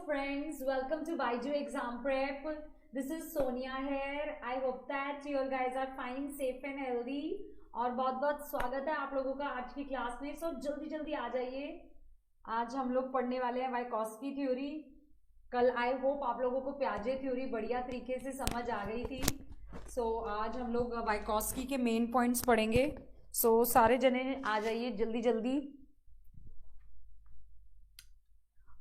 friends, welcome to Baiju Exam Prep. This is Sonia here. I hope that you guys are fine, safe and healthy. और बहुत बहुत स्वागत है आप लोगों का आज की क्लास में। सो जल्दी जल्दी आ जाइए। आज हम लोग पढ़ने वाले हैं वाइकोस्की थ्योरी। कल आई होप आप लोगों को प्याजे थ्योरी बढ़िया तरीके से समझ आ गई थी। सो आज हम लोग वाइकोस्की के मेन पॉइंट्स पढ़ेंगे। सो सारे जने आ जाइए जल्दी जल्दी।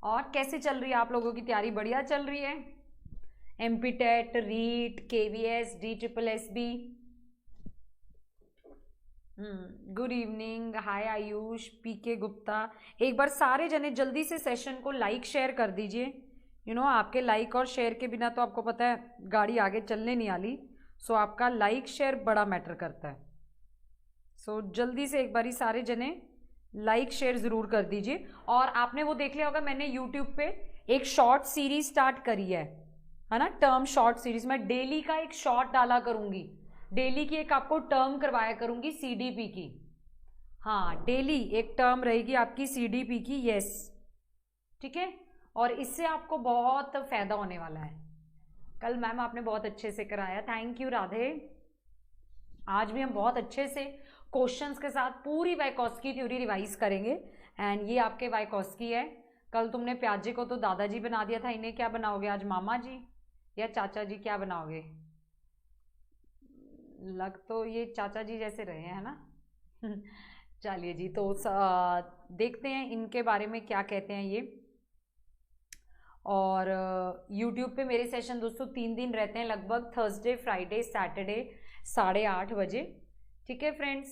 और कैसे चल रही है आप लोगों की तैयारी? बढ़िया चल रही है? MP TET, REET, KVS, D triple S B. Good evening, hi Ayush, PK Gupta. एक बार सारे जने जल्दी से सेशन को लाइक शेयर कर दीजिए। आपके लाइक और शेयर के बिना तो आपको पता है गाड़ी आगे चलने नहीं वाली। सो आपका लाइक शेयर बड़ा मैटर करता है। सो जल्दी से एक बारी सारे जने लाइक शेयर ज़रूर कर दीजिए। और आपने वो देख लिया होगा, मैंने यूट्यूब पे एक शॉर्ट सीरीज स्टार्ट करी है ना, टर्म शॉर्ट सीरीज। मैं डेली का एक शॉर्ट डाला करूंगी, डेली की एक आपको टर्म करवाया करूंगी सीडीपी की। हाँ, डेली एक टर्म रहेगी आपकी सीडीपी की। यस, ठीक है। और इससे आपको बहुत फायदा होने वाला है। कल मैम आपने बहुत अच्छे से कराया, थैंक यू राधे। आज भी हम बहुत अच्छे से क्वेश्चंस के साथ पूरी वाइकोस्की थ्योरी रिवाइज करेंगे। एंड ये आपके वाइकोस्की है। कल तुमने प्याजे को तो दादाजी बना दिया था, इन्हें क्या बनाओगे आज? मामा जी या चाचा जी क्या बनाओगे? लग तो ये चाचा जी जैसे रहे हैं, है ना? चलिए जी, तो देखते हैं इनके बारे में क्या कहते हैं ये। और यूट्यूब पे मेरे सेशन दोस्तों 3 दिन रहते हैं, लगभग थर्सडे, फ्राइडे, सैटरडे 8:30 बजे। ठीक है फ्रेंड्स।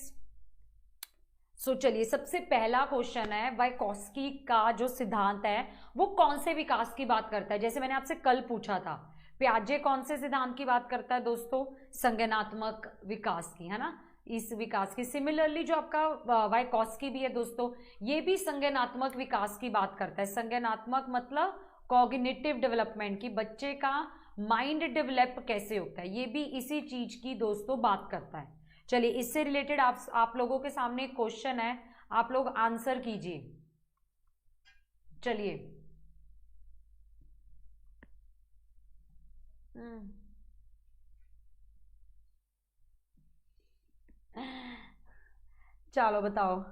सो चलिए, सबसे पहला क्वेश्चन है, वाइकोस्की का जो सिद्धांत है वो कौन से विकास की बात करता है? जैसे मैंने आपसे कल पूछा था, प्याजे कौन से सिद्धांत की बात करता है दोस्तों? संज्ञानात्मक विकास की, है ना, इस विकास की। सिमिलरली जो आपका वाइकोस्की भी है दोस्तों, ये भी संज्ञानात्मक विकास की बात करता है। संज्ञानात्मक मतलब कॉग्निटिव डेवलपमेंट की, बच्चे का माइंड डेवलप कैसे होता है, ये भी इसी चीज की दोस्तों बात करता है। चलिए, इससे रिलेटेड आप लोगों के सामने एक क्वेश्चन है, आप लोग आंसर कीजिए। चलिए, चलो बताओ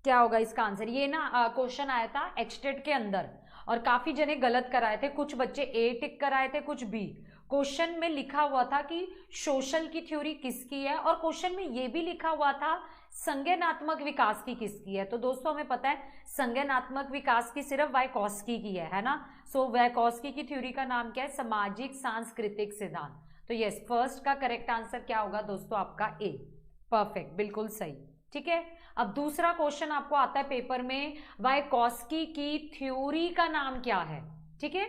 क्या होगा इसका आंसर। ये ना क्वेश्चन आया था एक्सटेट के अंदर और काफी जने गलत कराए थे। कुछ बच्चे ए टिक कराए थे, कुछ बी। क्वेश्चन में लिखा हुआ था कि सोशल की थ्योरी किसकी है, और क्वेश्चन में ये भी लिखा हुआ था संज्ञानात्मक विकास की किसकी है। तो दोस्तों हमें पता है संज्ञानात्मक विकास की सिर्फ वाइकोस्की की है ना। सो वाइकोस्की की थ्योरी का नाम क्या है? सामाजिक सांस्कृतिक सिद्धांत। तो यस, फर्स्ट का करेक्ट आंसर क्या होगा दोस्तों? आपका ए। परफेक्ट, बिल्कुल सही। ठीक है। अब दूसरा क्वेश्चन आपको आता है पेपर में, वाइकोस्की की थ्योरी का नाम क्या है? ठीक है,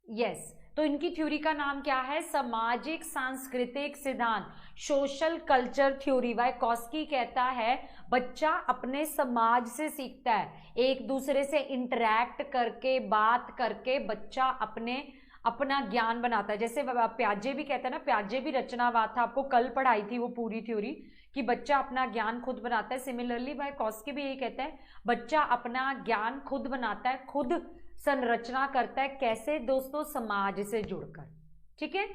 यस। तो इनकी थ्योरी का नाम क्या है? सामाजिक सांस्कृतिक सिद्धांत, सोशल कल्चर थ्योरी। वाइकोस्की कहता है बच्चा अपने समाज से सीखता है, एक दूसरे से इंटरैक्ट करके, बात करके बच्चा अपना ज्ञान बनाता है। जैसे प्याजे भी कहता है ना, प्याजे भी रचनावाद था, आपको कल पढ़ाई थी वो पूरी थ्योरी कि बच्चा अपना ज्ञान खुद बनाता है। सिमिलरली वाइकोस्की भी यही कहता है, बच्चा अपना ज्ञान खुद बनाता है, खुद संरचना करता है। कैसे दोस्तों? समाज से जुड़कर। ठीक है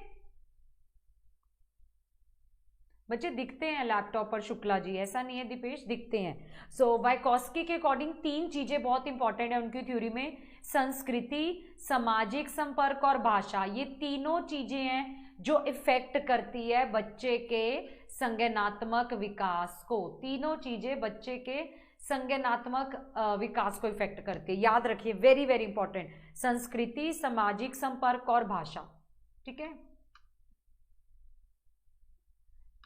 बच्चे, दिखते हैं लैपटॉप पर शुक्ला जी, ऐसा नहीं है दीपेश, दिखते हैं। सो वाइकोस्की के अकॉर्डिंग 3 चीजें बहुत इंपॉर्टेंट है उनकी थ्योरी में, संस्कृति, सामाजिक संपर्क और भाषा। ये तीनों चीजें हैं जो इफेक्ट करती है बच्चे के संज्ञानात्मक विकास को। तीनों चीजें बच्चे के संज्ञानात्मक विकास को इफेक्ट करती है। याद रखिए, वेरी वेरी इंपॉर्टेंट, संस्कृति, सामाजिक संपर्क और भाषा। ठीक है,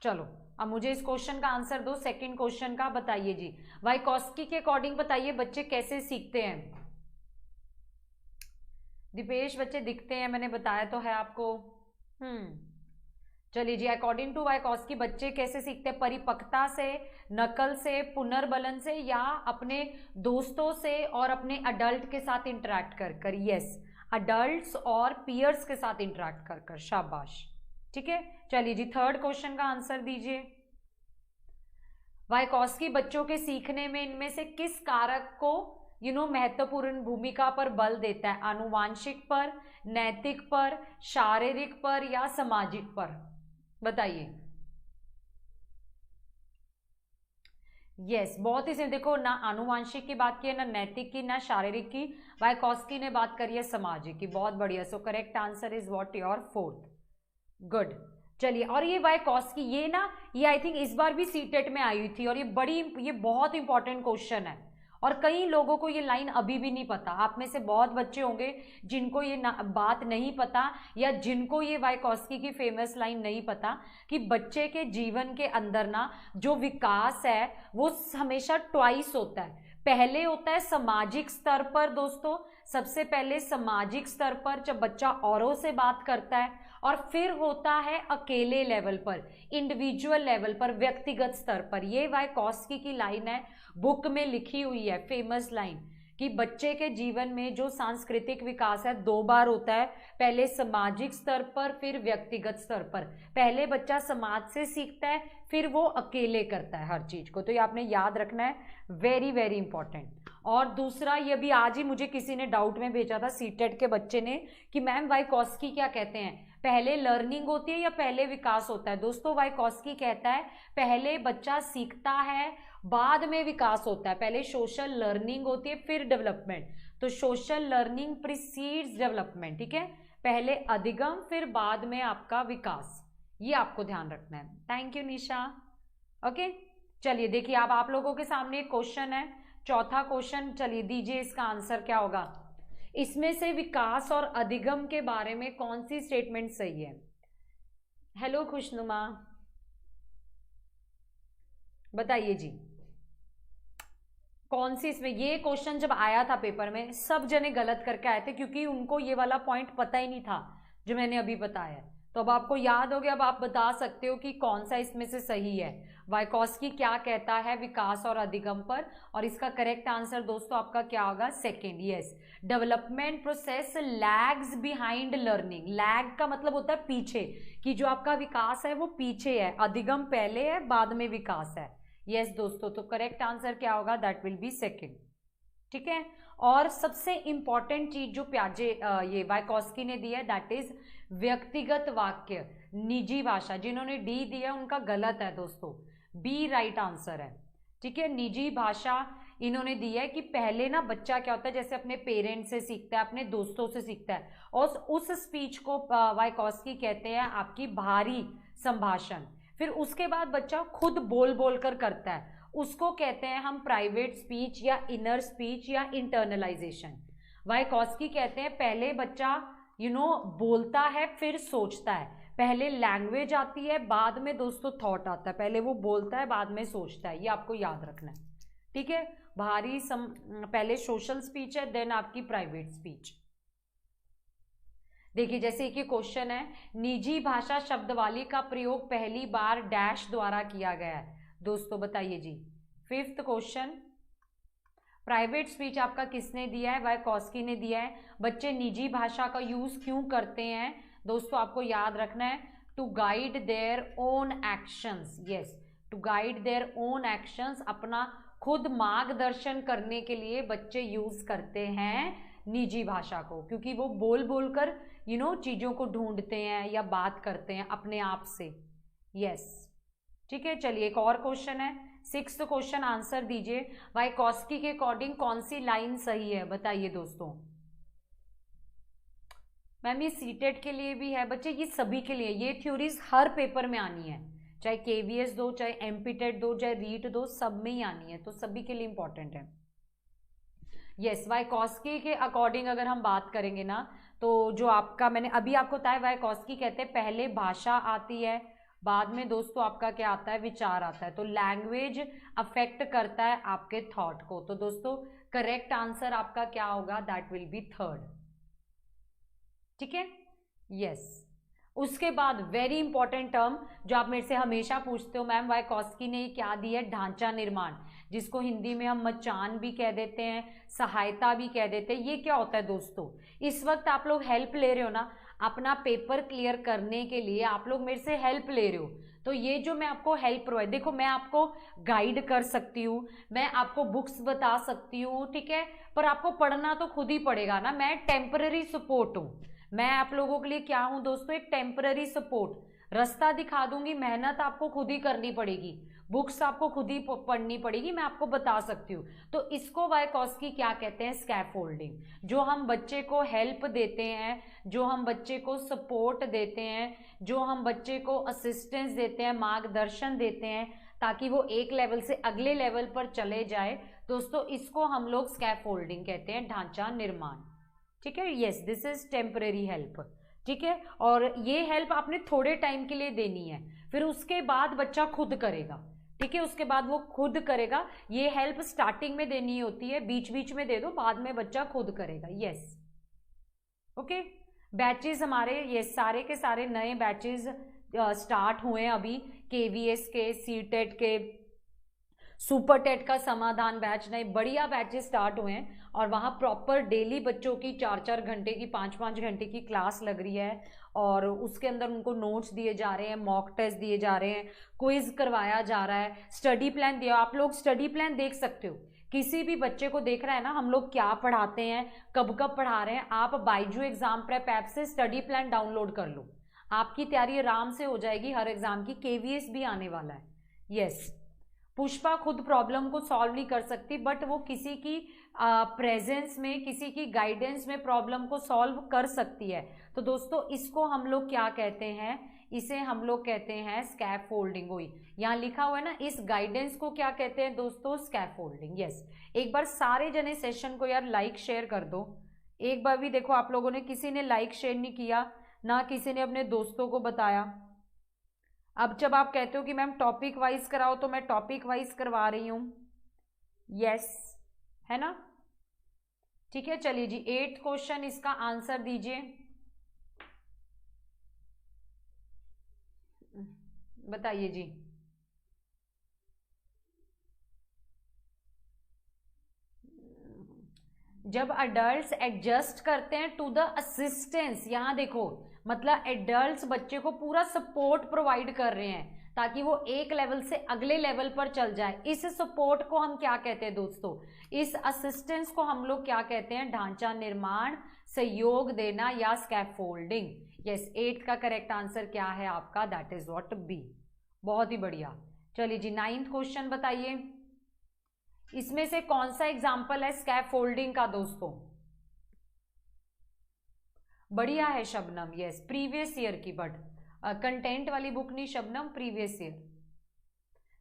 चलो अब मुझे इस क्वेश्चन का आंसर दो। सेकंड क्वेश्चन का बताइए जी, वाइकोस्की के अकॉर्डिंग बताइए बच्चे कैसे सीखते हैं? दीपेश बच्चे दिखते हैं, मैंने बताया तो है आपको। चलिए जी, अकॉर्डिंग टू वाइकोस्की बच्चे कैसे सीखते हैं? परिपक्वता से, नकल से, पुनर्बलन से, या अपने दोस्तों से और अपने अडल्ट के साथ इंटरेक्ट कर कर। यस, अडल्ट्स और पीयर्स के साथ इंटरेक्ट कर कर। शाबाश। ठीक है, चलिए जी, थर्ड क्वेश्चन का आंसर दीजिए। वाइकोस्की बच्चों के सीखने में इनमें से किस कारक को महत्वपूर्ण भूमिका पर बल देता है? आनुवांशिक पर, नैतिक पर, शारीरिक पर या सामाजिक पर? बताइए। यस, बहुत ही सही। देखो, ना आनुवांशिक की बात की है, ना नैतिक की, ना शारीरिक की। वाइकोस्की ने बात करी है सामाजिक की। बहुत बढ़िया। So correct answer is what? Your fourth. Good. चलिए, और ये वाइकोस्की, ये आई थिंक इस बार भी सीटेट में आई हुई थी, और ये बहुत इंपॉर्टेंट क्वेश्चन है, और कई लोगों को ये लाइन अभी भी नहीं पता। आप में से बहुत बच्चे होंगे जिनको ये बात नहीं पता, या जिनको ये वाइकोस्की की फेमस लाइन नहीं पता कि बच्चे के जीवन के अंदर ना जो विकास है वो हमेशा ट्वाइस होता है। पहले होता है सामाजिक स्तर पर दोस्तों, सबसे पहले सामाजिक स्तर पर जब बच्चा औरों से बात करता है, और फिर होता है अकेले लेवल पर, इंडिविजुअल लेवल पर, व्यक्तिगत स्तर पर। ये वाइकोस्की की लाइन है, बुक में लिखी हुई है, फेमस लाइन, कि बच्चे के जीवन में जो सांस्कृतिक विकास है 2 बार होता है, पहले सामाजिक स्तर पर, फिर व्यक्तिगत स्तर पर। पहले बच्चा समाज से सीखता है, फिर वो अकेले करता है हर चीज को। तो ये आपने याद रखना है, वेरी वेरी इंपॉर्टेंट। और दूसरा, ये भी आज ही मुझे किसी ने डाउट में भेजा था, सीटेट के बच्चे ने, कि मैम वाइकोस्की क्या कहते हैं, पहले लर्निंग होती है या पहले विकास होता है? दोस्तों, वाइकोस्की कहता है पहले बच्चा सीखता है, बाद में विकास होता है। पहले सोशल लर्निंग होती है, फिर डेवलपमेंट। तो सोशल लर्निंग प्रीसीड्स डेवलपमेंट, ठीक है? पहले अधिगम, फिर बाद में आपका विकास। ये आपको ध्यान रखना है। Thank you Nisha. ओके, चलिए देखिए, अब आप लोगों के सामने एक क्वेश्चन है, चौथा क्वेश्चन। चलिए दीजिए, इसका आंसर क्या होगा? इसमें से विकास और अधिगम के बारे में कौन सी स्टेटमेंट सही है? हेलो खुशनुमा, बताइए जी, कौन सी इसमें? ये क्वेश्चन जब आया था पेपर में, सब जने गलत करके आए थे, क्योंकि उनको ये वाला पॉइंट पता ही नहीं था जो मैंने अभी बताया है। तो अब आपको याद हो गया, अब आप बता सकते हो कि कौन सा इसमें से सही है। वाइकोस्की क्या कहता है विकास और अधिगम पर? और इसका करेक्ट आंसर दोस्तों आपका क्या होगा? Second. Yes, development process lags behind learning. Lag का मतलब होता है पीछे, कि जो आपका विकास है वो पीछे है, अधिगम पहले है, बाद में विकास है। यस दोस्तों, तो करेक्ट आंसर क्या होगा? That will be second. ठीक है। और सबसे इंपॉर्टेंट चीज जो ये वाइकोस्की ने दी है, दैट इज व्यक्तिगत वाक्य, निजी भाषा। जिन्होंने डी दिया उनका गलत है दोस्तों, बी राइट आंसर है। ठीक है, निजी भाषा इन्होंने दी है कि पहले ना बच्चा क्या होता है, जैसे अपने पेरेंट्स से सीखता है, अपने दोस्तों से सीखता है, और उस स्पीच को वाइकोस्की कहते हैं आपकी बाहरी संभाषण। फिर उसके बाद बच्चा खुद बोल बोल कर करता है, उसको कहते हैं हम प्राइवेट स्पीच या इनर स्पीच या इंटरनलाइजेशन। वाइकोस्की कहते हैं पहले बच्चा बोलता है, फिर सोचता है। पहले लैंग्वेज आती है, बाद में दोस्तों थॉट आता है। पहले वो बोलता है, बाद में सोचता है। ये आपको याद रखना है। ठीक है, पहले सोशल स्पीच है, देन आपकी प्राइवेट स्पीच। देखिए, जैसे एक क्वेश्चन है, निजी भाषा शब्दवाली का प्रयोग पहली बार डैश द्वारा किया गया है। दोस्तों बताइए जी, 5th क्वेश्चन। प्राइवेट स्पीच आपका किसने दिया है? वाइकोस्की ने दिया है। बच्चे निजी भाषा का यूज क्यों करते हैं? दोस्तों आपको याद रखना है, to guide their own actions. Yes, to guide their own actions, अपना खुद मार्गदर्शन करने के लिए बच्चे यूज करते हैं निजी भाषा को, क्योंकि वो बोल बोल कर चीजों को ढूंढते हैं या बात करते हैं अपने आप से। यस, ठीक है। चलिए एक और क्वेश्चन है, 6th क्वेश्चन, आंसर दीजिए। वाइकोस्की के अकॉर्डिंग कौन सी लाइन सही है? बताइए दोस्तों। मैम ये सीटेट के लिए भी है बच्चे, ये सभी के लिए, ये थ्योरीज हर पेपर में आनी है, चाहे केवीएस दो, चाहे एमपीटेट दो, चाहे रीट दो, सब में ही आनी है, तो सभी के लिए इंपॉर्टेंट है। यस, वाइकोस्की के अकॉर्डिंग अगर हम बात करेंगे ना, तो जो आपका मैंने अभी आपको बताया, वाइकोस्की कहते हैं पहले भाषा आती है, बाद में दोस्तों आपका क्या आता है? विचार आता है। तो लैंग्वेज अफेक्ट करता है आपके थॉट को। तो दोस्तों करेक्ट आंसर आपका क्या होगा? That will be 3rd। ठीक है, यस। उसके बाद वेरी इंपॉर्टेंट टर्म जो आप मेरे से हमेशा पूछते हो, मैम वाइकोस्की ने क्या दिया? ढांचा निर्माण, जिसको हिंदी में हम मचान भी कह देते हैं, सहायता भी कह देते हैं। ये क्या होता है दोस्तों? इस वक्त आप लोग हेल्प ले रहे हो ना, अपना पेपर क्लियर करने के लिए आप लोग मेरे से हेल्प ले रहे हो, तो ये जो मैं आपको हेल्प प्रोवाइड, देखो मैं आपको गाइड कर सकती हूँ, मैं आपको बुक्स बता सकती हूँ, ठीक है, पर आपको पढ़ना तो खुद ही पड़ेगा ना। मैं टेम्पररी सपोर्ट हूँ, मैं आप लोगों के लिए क्या हूँ दोस्तों, एक टेम्पररी सपोर्ट। रास्ता दिखा दूंगी, मेहनत आपको खुद ही करनी पड़ेगी, बुक्स आपको खुद ही पढ़नी पड़ेगी, मैं आपको बता सकती हूँ। तो इसको वाइकोस्की क्या कहते हैं, स्कैफोल्डिंग। जो हम बच्चे को हेल्प देते हैं, जो हम बच्चे को सपोर्ट देते हैं, जो हम बच्चे को असिस्टेंस देते हैं, मार्गदर्शन देते हैं, ताकि वो एक लेवल से अगले लेवल पर चले जाए दोस्तों, इसको हम लोग स्कैफोल्डिंग कहते हैं, ढांचा निर्माण। ठीक है, yes, this is temporary help. ठीक है, और ये हेल्प आपने थोड़े टाइम के लिए देनी है, फिर उसके बाद बच्चा खुद करेगा। ठीक है, उसके बाद वो खुद करेगा। ये हेल्प स्टार्टिंग में देनी होती है, बीच बीच में दे दो, बाद में बच्चा खुद करेगा। Yes, okay. बैचेस हमारे ये सारे के सारे नए बैचेस स्टार्ट हुए हैं अभी, केवीएस के, सीटेट के, सुपर टेट का समाधान बैच, नए बढ़िया बैचेस स्टार्ट हुए हैं, और वहाँ प्रॉपर डेली बच्चों की 4-4 घंटे की, 5-5 घंटे की क्लास लग रही है, और उसके अंदर उनको नोट्स दिए जा रहे हैं, मॉक टेस्ट दिए जा रहे हैं, क्विज करवाया जा रहा है, स्टडी प्लान दिया। आप लोग स्टडी प्लान देख सकते हो, किसी भी बच्चे को देख रहा है ना हम लोग क्या पढ़ाते हैं, कब कब पढ़ा रहे हैं, आप बाइजू एग्जाम प्रेप ऐप से स्टडी प्लान डाउनलोड कर लो, आपकी तैयारी आराम से हो जाएगी हर एग्जाम की। केवीएस भी आने वाला है। यस, पुष्पा खुद प्रॉब्लम को सॉल्व नहीं कर सकती, बट वो किसी की प्रेजेंस में, किसी की गाइडेंस में प्रॉब्लम को सॉल्व कर सकती है। तो दोस्तों इसको हम लोग क्या कहते हैं, इसे हम लोग कहते हैं स्कैफोल्डिंग। हुई यहाँ लिखा हुआ है ना, इस गाइडेंस को क्या कहते हैं दोस्तों, स्कैफोल्डिंग। यस, एक बार सारे जने सेशन को यार लाइक शेयर कर दो। एक बार भी देखो आप लोगों ने, किसी ने लाइक शेयर नहीं किया ना, किसी ने अपने दोस्तों को बताया। अब जब आप कहते हो कि मैम टॉपिक वाइज कराओ, तो मैं टॉपिक वाइज करवा रही हूं। यस, है ना, ठीक है। चलिए जी, 8th क्वेश्चन, इसका आंसर दीजिए, बताइए जी। जब अडल्ट्स एडजस्ट करते हैं टू द असिस्टेंस, यहां देखो मतलब एडल्ट्स बच्चे को पूरा सपोर्ट प्रोवाइड कर रहे हैं ताकि वो एक लेवल से अगले लेवल पर चल जाए। इस सपोर्ट को हम क्या कहते हैं दोस्तों, इस असिस्टेंस को हम लोग क्या कहते हैं, ढांचा निर्माण, सहयोग देना या स्कैफोल्डिंग। यस, 8th का करेक्ट आंसर क्या है आपका, दैट इज व्हाट बी। बहुत ही बढ़िया। चलिए जी, 9th क्वेश्चन बताइए, इसमें से कौन सा एग्जाम्पल है स्कैफोल्डिंग का दोस्तों। बढ़िया है शबनम, यस, प्रीवियस ईयर की, बट कंटेंट वाली बुक नहीं शबनम, प्रीवियस ईयर।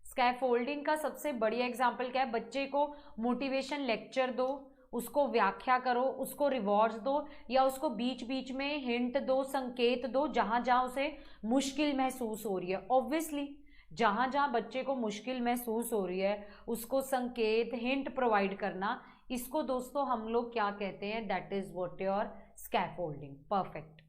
स्कैफोल्डिंग का सबसे बढ़िया एग्जाम्पल क्या है, बच्चे को मोटिवेशन लेक्चर दो, उसको व्याख्या करो, उसको रिवॉर्ड्स दो, या उसको बीच बीच में हिंट दो, संकेत दो, जहां जहां उसे मुश्किल महसूस हो रही है। ऑब्वियसली जहां जहां बच्चे को मुश्किल महसूस हो रही है उसको संकेत, हिंट प्रोवाइड करना, इसको दोस्तों हम लोग क्या कहते हैं, that is what your scaffolding. Perfect,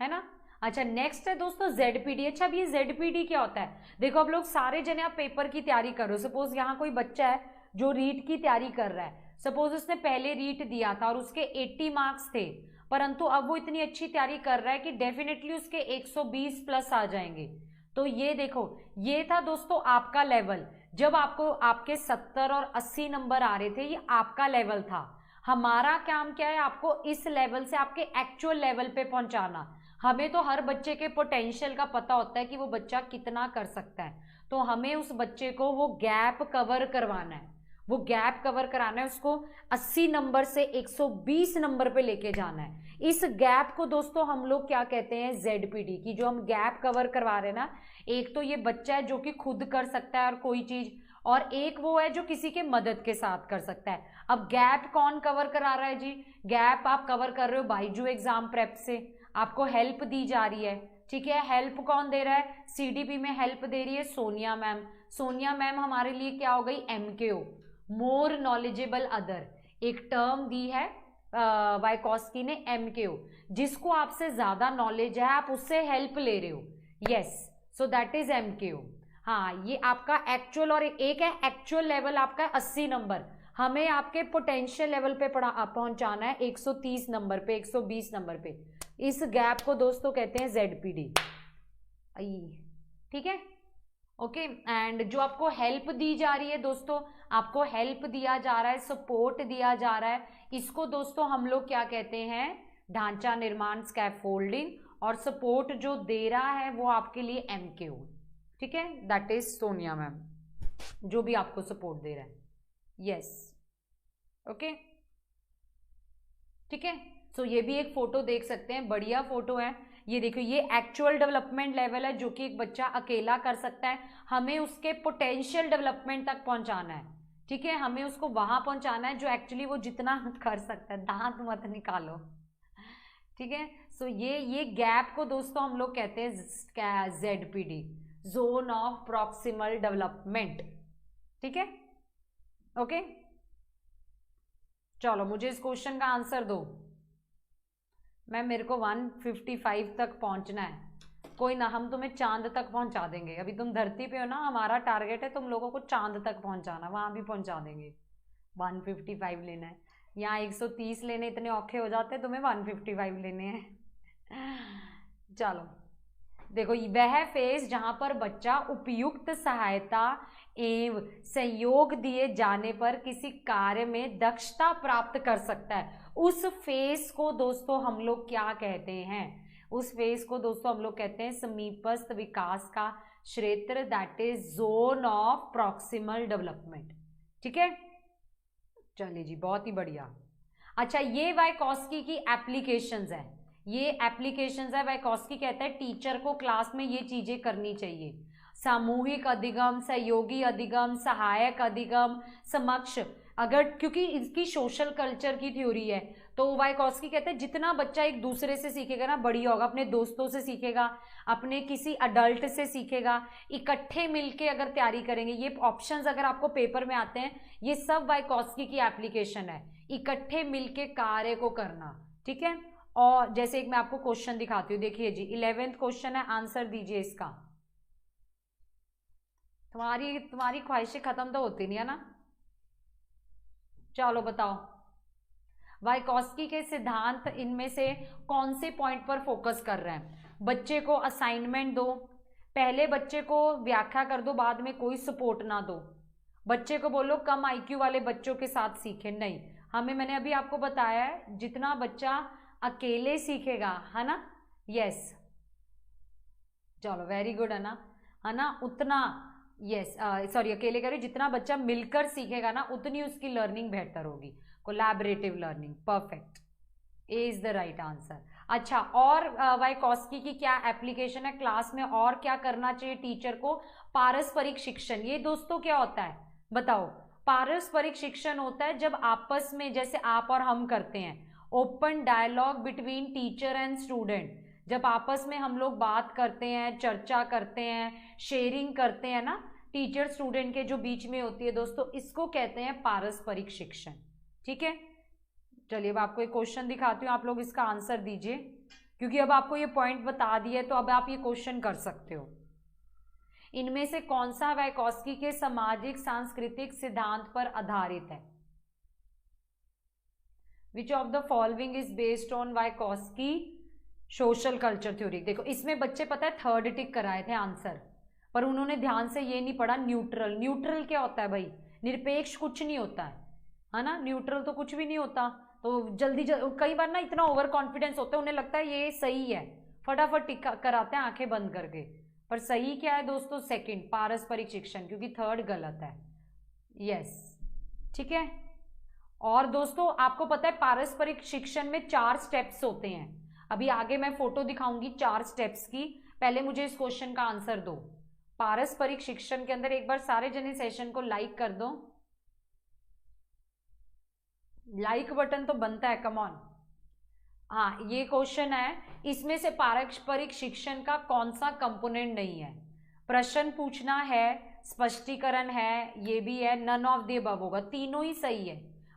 है ना। अच्छा, नेक्स्ट है दोस्तों जेडपीडी। अच्छा, अब ये जेडपीडी क्या होता है, देखो अब लोग सारे जने आप पेपर की तैयारी कर रहे हो, सपोज यहाँ कोई बच्चा है जो रीट की तैयारी कर रहा है, सपोज उसने पहले रीट दिया था और उसके 80 मार्क्स थे, परंतु अब वो इतनी अच्छी तैयारी कर रहा है कि डेफिनेटली उसके 120 प्लस आ जाएंगे। तो ये देखो, ये था दोस्तों आपका लेवल, जब आपको आपके 70 और 80 नंबर आ रहे थे, ये आपका लेवल था। हमारा काम क्या है, आपको इस लेवल से आपके एक्चुअल लेवल पे पहुंचाना। हमें तो हर बच्चे के पोटेंशियल का पता होता है कि वो बच्चा कितना कर सकता है, तो हमें उस बच्चे को वो गैप कवर करवाना है, वो गैप कवर कराना है, उसको 80 नंबर से 120 नंबर पे लेके जाना है। इस गैप को दोस्तों हम लोग क्या कहते हैं, जेडपीडी की। जो हम गैप कवर करवा रहे हैं ना, एक तो ये बच्चा है जो कि खुद कर सकता है और कोई चीज, और एक वो है जो किसी के मदद के साथ कर सकता है। अब गैप कौन कवर करा रहा है जी, गैप आप कवर कर रहे हो बाइजू एग्जाम प्रेप से, आपको हेल्प दी जा रही है। ठीक है, हेल्प कौन दे रहा है, सीडीपी में हेल्प दे रही है सोनिया मैम। सोनिया मैम हमारे लिए क्या हो गई, एमकेओ, मोर नॉलेजेबल अदर, एक टर्म दी है वाइकोस्की ने, एमकेओ, जिसको आपसे ज्यादा नॉलेज है आप उससे हेल्प ले रहे हो। Yes, so that is MKO. हाँ, ये आपका एक्चुअल, और एक है एक्चुअल लेवल आपका 80 नंबर, हमें आपके पोटेंशियल लेवल पे पहुंचाना है 130 नंबर पे, 120 नंबर पे। इस गैप को दोस्तों कहते हैं जेडपीडी। ठीक है, ओके। एंड जो आपको हेल्प दी जा रही है दोस्तों, आपको हेल्प दिया जा रहा है, सपोर्ट दिया जा रहा है, इसको दोस्तों हम लोग क्या कहते हैं, ढांचा निर्माण, स्कैफोल्डिंग। और सपोर्ट जो दे रहा है वो आपके लिए MKO, ठीक है, दैट इज सोनिया मैम, जो भी आपको सपोर्ट दे रहा है। यस, ओके, ठीक है। सो ये भी एक फोटो देख सकते हैं, बढ़िया फोटो है। ये देखो, ये एक्चुअल डेवलपमेंट लेवल है जो कि एक बच्चा अकेला कर सकता है। हमें उसके पोटेंशियल डेवलपमेंट तक पहुंचाना है, ठीक है, हमें उसको वहां पहुंचाना है जो एक्चुअली वो जितना कर सकता है। दांत मत निकालो, ठीक है। सो ये गैप को दोस्तों हम लोग कहते हैं ZPD, zone of proximal development, ठीक है, ओके। चलो मुझे इस क्वेश्चन का आंसर दो। मैम मेरे को 155 तक पहुंचना है। कोई ना, हम तुम्हें चांद तक पहुंचा देंगे। अभी तुम धरती पे हो ना, हमारा टारगेट है तुम लोगों को चांद तक पहुंचाना, वहां भी पहुंचा देंगे। 155 लेना है, यहाँ 130 लेने इतने औखे हो जाते हैं, तुम्हें 155 लेने हैं। चलो देखो, वह फेज जहां पर बच्चा उपयुक्त सहायता एवं सहयोग दिए जाने पर किसी कार्य में दक्षता प्राप्त कर सकता है, उस फेज को दोस्तों हम लोग क्या कहते हैं, उस फेज को दोस्तों हम लोग कहते हैं समीपस्थ विकास का क्षेत्र, that is zone of proximal development, ठीक है। चलिए जी, बहुत ही बढ़िया। अच्छा, ये वाइकोस्की की एप्लीकेशंस है, ये एप्लीकेशंस है। वाइकोस्की कहता है टीचर को क्लास में ये चीजें करनी चाहिए, सामूहिक अधिगम, सहयोगी अधिगम, सहायक अधिगम, समक्ष, अगर, क्योंकि इसकी सोशल कल्चर की थ्योरी है, तो वाइकोस्की कहते हैं जितना बच्चा एक दूसरे से सीखेगा ना बढ़िया होगा, अपने दोस्तों से सीखेगा, अपने किसी अडल्ट से सीखेगा, इकट्ठे मिलके अगर तैयारी करेंगे। ये ऑप्शंस अगर आपको पेपर में आते हैं, ये सब वाइकोस्की की एप्लीकेशन है, इकट्ठे मिलके कार्य को करना, ठीक है। और जैसे एक मैं आपको क्वेश्चन दिखाती हूँ, देखिए जी, 11th क्वेश्चन है, आंसर दीजिए इसका। तुम्हारी ख्वाहिशें खत्म तो होती नहीं है ना। चलो बताओ, वाइकोस्की के सिद्धांत इनमें से कौन से पॉइंट पर फोकस कर रहे हैं। बच्चे को असाइनमेंट दो, पहले बच्चे को व्याख्या कर दो, बाद में कोई सपोर्ट ना दो। बच्चे को बोलो कम IQ वाले बच्चों के साथ सीखे, नहीं, मैंने अभी आपको बताया है जितना बच्चा अकेले सीखेगा, है ना। यस, चलो वेरी गुड, है ना, उतना, यस, सॉरी, अकेले करें, जितना बच्चा मिलकर सीखेगा ना उतनी उसकी लर्निंग बेहतर होगी, collaborative learning, perfect, A is the right answer. अच्छा, और वाइकोस्की की क्या एप्लीकेशन है क्लास में, और क्या करना चाहिए टीचर को, पारस्परिक शिक्षण। ये दोस्तों क्या होता है बताओ, पारस्परिक शिक्षण होता है जब आपस में, जैसे आप और हम करते हैं, open dialogue between teacher and student, जब आपस में हम लोग बात करते हैं, चर्चा करते हैं, शेयरिंग करते हैं ना, टीचर स्टूडेंट के जो बीच में होती है दोस्तों, इसको कहते हैं पारस्परिक शिक्षण, ठीक है। चलिए अब आपको एक क्वेश्चन दिखाती हूँ, आप लोग इसका आंसर दीजिए, क्योंकि अब आपको ये पॉइंट बता दिए तो अब आप ये क्वेश्चन कर सकते हो। इनमें से कौन सा वाइकोस्की के सामाजिक सांस्कृतिक सिद्धांत पर आधारित है। Which of the following is based on Vygotsky social culture theory. देखो इसमें बच्चे पता है थर्ड टिक कराए थे आंसर, पर उन्होंने ध्यान से ये नहीं पढ़ा न्यूट्रल। न्यूट्रल क्या होता है भाई, निरपेक्ष कुछ नहीं होता है ना, न्यूट्रल तो कुछ भी नहीं होता। तो जल्दी कई बार ना इतना ओवर कॉन्फिडेंस होता है, उन्हें लगता है ये सही है, फटाफट टिक कराते हैं आंखें बंद करके, पर सही क्या है दोस्तों, सेकंड, पारस्परिक शिक्षण, क्योंकि थर्ड गलत है। यस, ठीक है। और दोस्तों आपको पता है पारस्परिक शिक्षण में 4 स्टेप्स होते हैं, अभी आगे मैं फोटो दिखाऊंगी 4 स्टेप्स की, पहले मुझे इस क्वेश्चन का आंसर दो। पारस्परिक शिक्षण के अंदर एक बार सारे जने सेशन को लाइक कर दो, लाइक बटन तो बनता है, कम ऑन। हाँ, ये क्वेश्चन है, इसमें से पारस्परिक शिक्षण का कौन सा कंपोनेंट नहीं है। प्रश्न पूछना है, स्पष्टीकरण है, ये भी है, नन ऑफ द अबव होगा, तीनों ही सही है।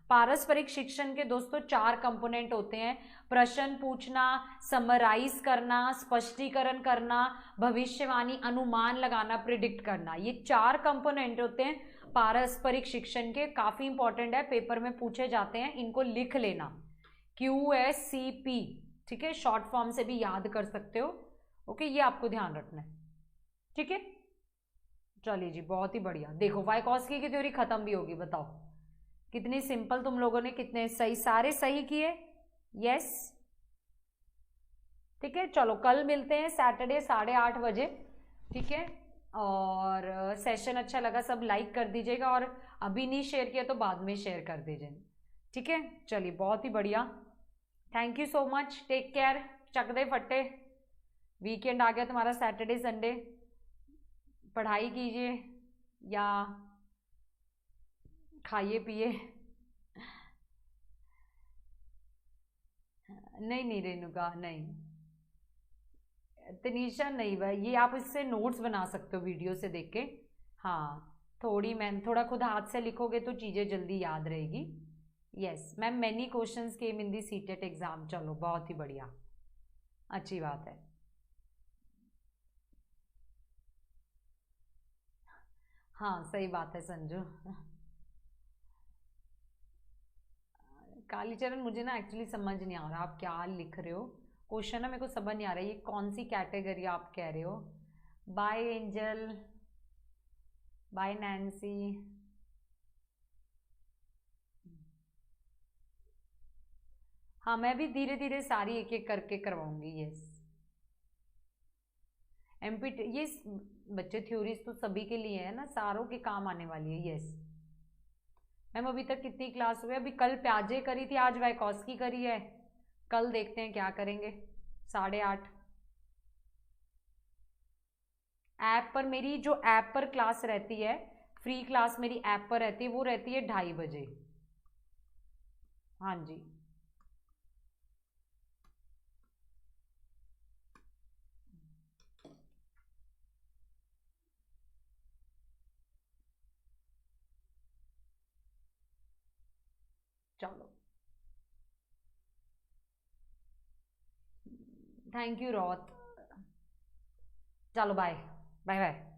पारस्परिक शिक्षण के दोस्तों 4 कंपोनेंट होते हैं, प्रश्न पूछना, समराइज करना, स्पष्टीकरण करना, भविष्यवाणी, अनुमान लगाना, प्रिडिक्ट करना, ये 4 कंपोनेंट होते हैं पारस्परिक शिक्षण के। काफी इंपॉर्टेंट है, पेपर में पूछे जाते हैं, इनको लिख लेना, QSCP, ठीक है, शॉर्ट फॉर्म से भी याद कर सकते हो, ओके, ये आपको ध्यान रखना है। ठीक है, चलिए जी, बहुत ही बढ़िया। देखो वाइकॉस्की की थ्योरी खत्म भी होगी, बताओ कितनी सिंपल, तुम लोगों ने कितने सही, सारे सही किए। यस, ठीक है, चलो कल मिलते हैं सैटरडे 8:30 बजे। ठीक है, और सेशन अच्छा लगा सब लाइक कर दीजिएगा, और अभी नहीं शेयर किया तो बाद में शेयर कर दीजिए। ठीक है, चलिए बहुत ही बढ़िया, thank you so much, take care, चक दे फट्टे। वीकेंड आ गया तुम्हारा, सैटरडे संडे, पढ़ाई कीजिए या खाइए पिए। नहीं नहीं रेणुका, नहीं तनीषा, नहीं भाई, ये आप इससे नोट्स बना सकते हो वीडियो से देख के। हाँ, थोड़ी मैम, थोड़ा खुद हाथ से लिखोगे तो चीज़ें जल्दी याद रहेगी। यस मैम, मैनी क्वेश्चंस केम इन दी सीटेट एग्जाम, चलो बहुत ही बढ़िया, अच्छी बात है। हाँ सही बात है संजू। कालीचरण, मुझे ना एक्चुअली समझ नहीं आ रहा आप क्या लिख रहे हो, क्वेश्चन ना मेरे को समझ नहीं आ रहा है, ये कौन सी कैटेगरी आप कह रहे हो। Bye angel, bye Nancy. हाँ मैं भी धीरे धीरे सारी एक एक करके करवाऊंगी। यस, एमपी ये बच्चे थ्योरीज तो सभी के लिए है ना, सारों के काम आने वाली है। यस मैम, अभी तक कितनी क्लास हुई, अभी कल प्याजे करी थी, आज वाइकॉस्की करी है, कल देखते हैं क्या करेंगे। 8:30 ऐप पर, मेरी जो ऐप पर क्लास रहती है, फ्री क्लास मेरी ऐप पर रहती है, वो रहती है 2:30 बजे। हाँ जी, चलो थैंक यू रॉत, चलो बाय, बाय बाय।